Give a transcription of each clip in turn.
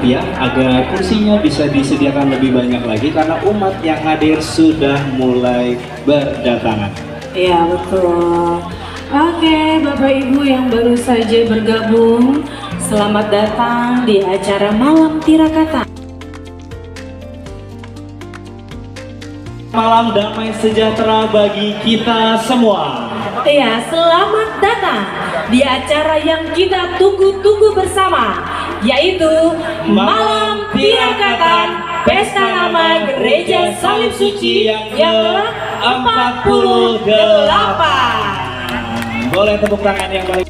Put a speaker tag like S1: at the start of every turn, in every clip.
S1: ya, agar kursinya bisa disediakan lebih banyak lagi karena umat yang hadir sudah mulai berdatangan.
S2: Iya, betul. Oke, Bapak Ibu yang baru saja bergabung, selamat datang di acara Malam Tirakata.
S1: Malam damai sejahtera bagi kita semua.
S2: Iya, selamat datang di acara yang kita tunggu-tunggu bersama, yaitu Malam Tirakatan Pesta Nama Gereja Salib Suci yang ke-48.
S1: Boleh tepuk tangan yang paling.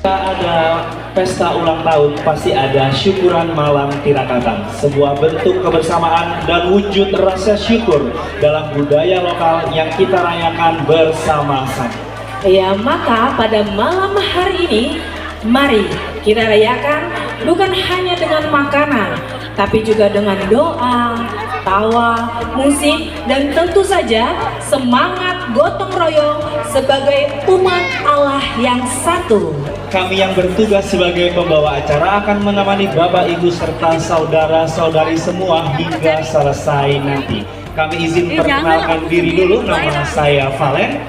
S1: Jika ada pesta ulang tahun, pasti ada syukuran malam tirakatan, sebuah bentuk kebersamaan dan wujud rasa syukur dalam budaya lokal yang kita rayakan bersama-sama.
S2: Ya, maka pada malam hari ini, mari kita rayakan bukan hanya dengan makanan, tapi juga dengan doa, tawa, musik, dan tentu saja semangat gotong royong sebagai umat Allah yang satu.
S1: Kami yang bertugas sebagai pembawa acara akan menemani Bapak, Ibu, serta saudara-saudari semua hingga selesai nanti. Kami izin perkenalkan diri dulu, nama saya Valen.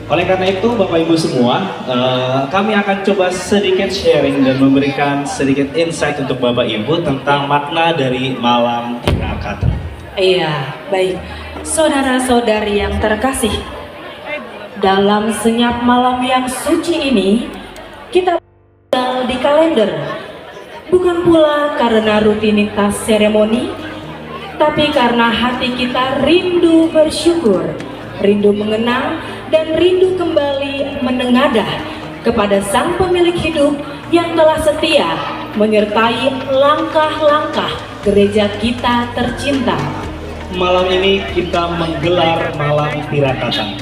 S1: Oleh karena itu, Bapak Ibu semua, kami akan coba sedikit sharing dan memberikan sedikit insight untuk Bapak Ibu tentang makna dari Malam Tirakatan.
S2: Iya, baik. Saudara-saudari yang terkasih, dalam senyap malam yang suci ini, kita tinggal di kalender. Bukan pula karena rutinitas seremoni, tapi karena hati kita rindu bersyukur, rindu mengenang, dan rindu kembali menengadah kepada Sang Pemilik hidup yang telah setia menyertai langkah-langkah gereja kita tercinta.
S1: Malam ini kita menggelar Malam Tirakatan,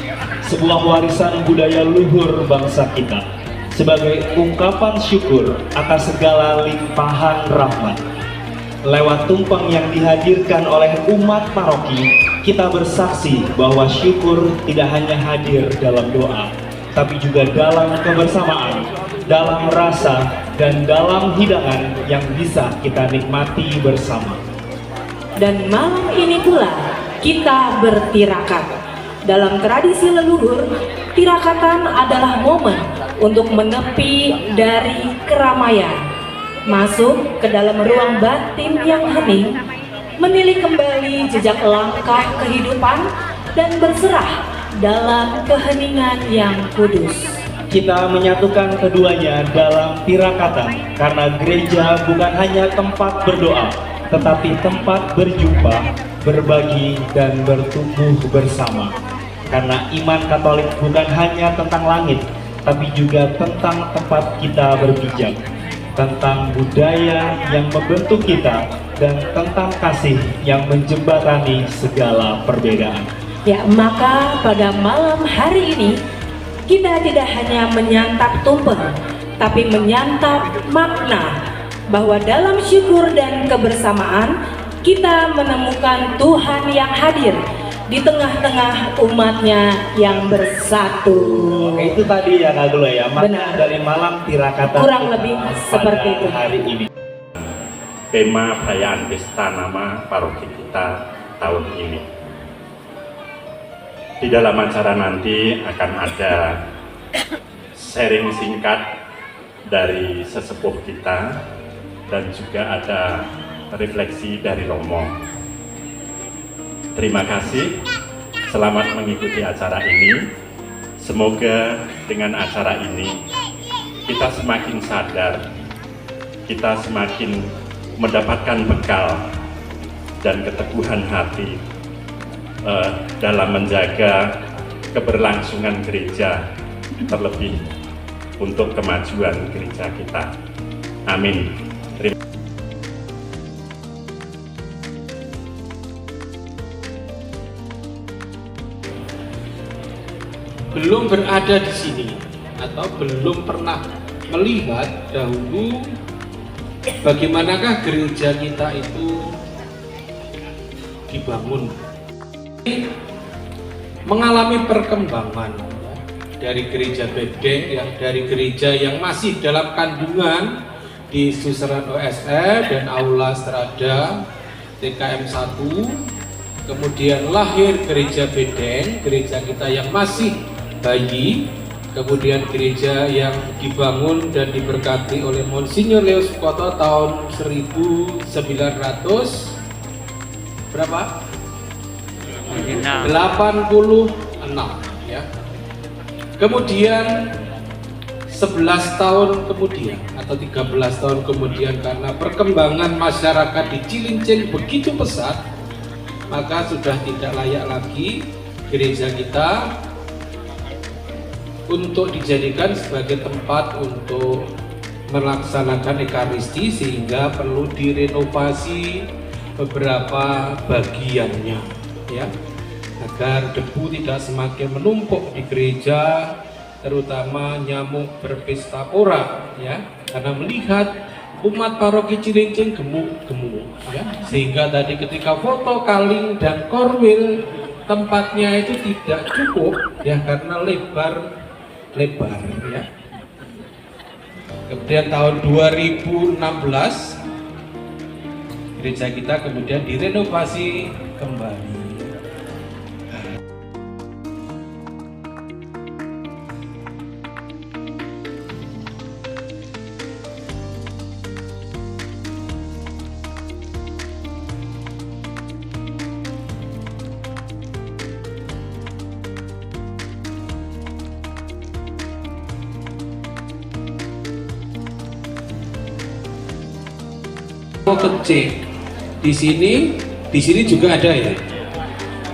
S1: sebuah warisan budaya luhur bangsa kita, sebagai ungkapan syukur atas segala limpahan rahmat. Lewat tumpeng yang dihadirkan oleh umat paroki, kita bersaksi bahwa syukur tidak hanya hadir dalam doa, tapi juga dalam kebersamaan, dalam rasa, dan dalam hidangan yang bisa kita nikmati bersama.
S2: Dan malam ini pula kita bertirakat. Dalam tradisi leluhur, tirakatan adalah momen untuk menepi dari keramaian, masuk ke dalam ruang batin yang hening, menilik kembali jejak langkah kehidupan, dan berserah dalam keheningan yang kudus.
S1: Kita menyatukan keduanya dalam tirakatan karena gereja bukan hanya tempat berdoa, tetapi tempat berjumpa, berbagi, dan bertumbuh bersama. Karena iman Katolik bukan hanya tentang langit, tapi juga tentang tempat kita berpijak, tentang budaya yang membentuk kita, dan tentang kasih yang menjembatani segala perbedaan.
S2: Ya, maka pada malam hari ini kita tidak hanya menyantap tumpeng, tapi menyantap makna bahwa dalam syukur dan kebersamaan kita menemukan Tuhan yang hadir di tengah-tengah umatnya yang bersatu.
S1: Itu tadi ya Kak Glo ya, makna dari Malam Tirakatan
S2: kurang lebih seperti itu
S1: hari ini.
S3: Tema perayaan Pesta Nama paroki kita tahun ini. Di dalam acara nanti akan ada sharing singkat dari sesepuh kita dan juga ada refleksi dari Romo. Terima kasih, selamat mengikuti acara ini. Semoga dengan acara ini kita semakin sadar, kita semakin mendapatkan bekal dan keteguhan hati dalam menjaga keberlangsungan gereja, terlebih untuk kemajuan gereja kita. Amin.
S4: Belum berada di sini atau belum pernah melihat dahulu bagaimanakah gereja kita itu dibangun, mengalami perkembangan dari gereja bedeng, dari gereja yang masih dalam kandungan di Suseran OSR dan Aula Strada TKM 1. Kemudian lahir gereja Bedeng, gereja kita yang masih bayi. Kemudian gereja yang dibangun dan diberkati oleh Monsinyur Leo Sukoto tahun 1900 berapa? 86 ya. Kemudian 11 tahun kemudian atau 13 tahun kemudian, karena perkembangan masyarakat di Cilincing begitu pesat, maka sudah tidak layak lagi gereja kita untuk dijadikan sebagai tempat untuk melaksanakan ekaristi, sehingga perlu direnovasi beberapa bagiannya ya, agar debu tidak semakin menumpuk di gereja, terutama nyamuk berpesta pora ya, karena melihat umat paroki Cilincing gemuk-gemuk ya, sehingga tadi ketika foto kaling dan korwil tempatnya itu tidak cukup ya, karena lebar ya. Kemudian tahun 2016 gereja kita kemudian direnovasi kembali. Kecil di sini juga ada ya.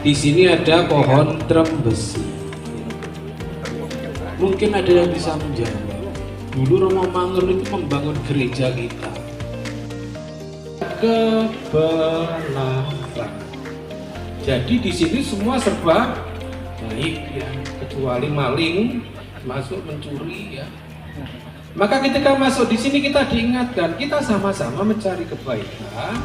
S4: Di sini ada pohon trembesi. Mungkin ada yang bisa menjawab. Dulu Romo Mangun itu membangun gereja kita ke belakang. Jadi di sini semua serba baik ya, kecuali maling masuk mencuri ya. Maka ketika masuk di sini kita diingatkan, kita sama-sama mencari kebaikan,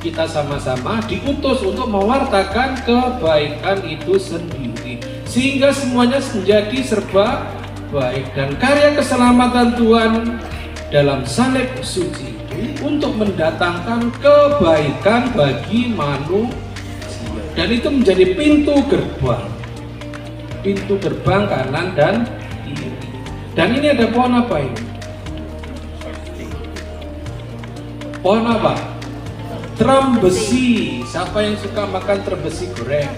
S4: kita sama-sama diutus untuk mewartakan kebaikan itu sendiri, sehingga semuanya menjadi serba baik. Dan karya keselamatan Tuhan dalam salib suci itu untuk mendatangkan kebaikan bagi manusia, dan itu menjadi pintu gerbang kanan dan kiri. Dan ini ada pohon apa ini? Pohon apa? Trembesi. Siapa yang suka makan trembesi goreng?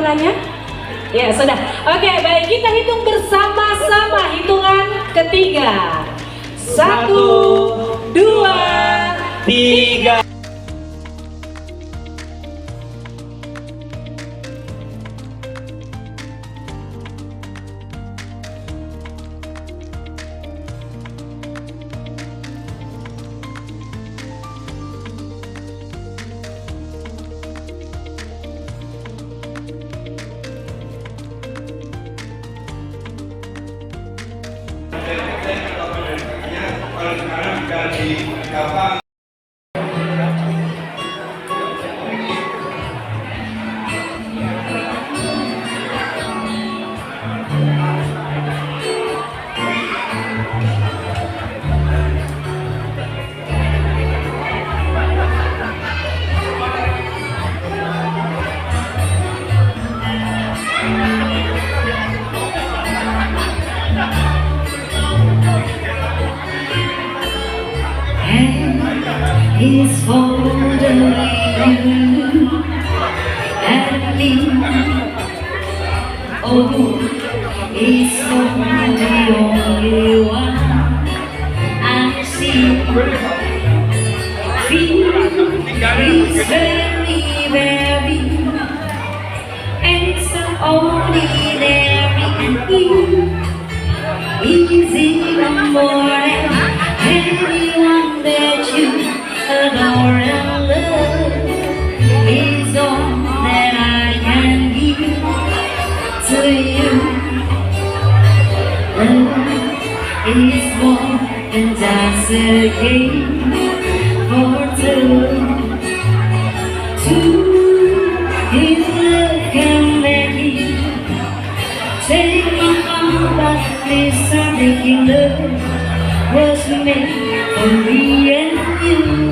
S2: hitungannya? Ya sudah. Oke, baik, kita hitung bersama-sama. Hitungan ketiga. 1, 2,
S1: 3.
S5: It's for the you and me. Oh, it's for the only one I see. Feel is very, very, and it's so ordinary and easy more than anyone that you adore and love is all that I can give to you. Love is more than just a game for two. His love can make you take my heart, but this I'm making love was made for me and you.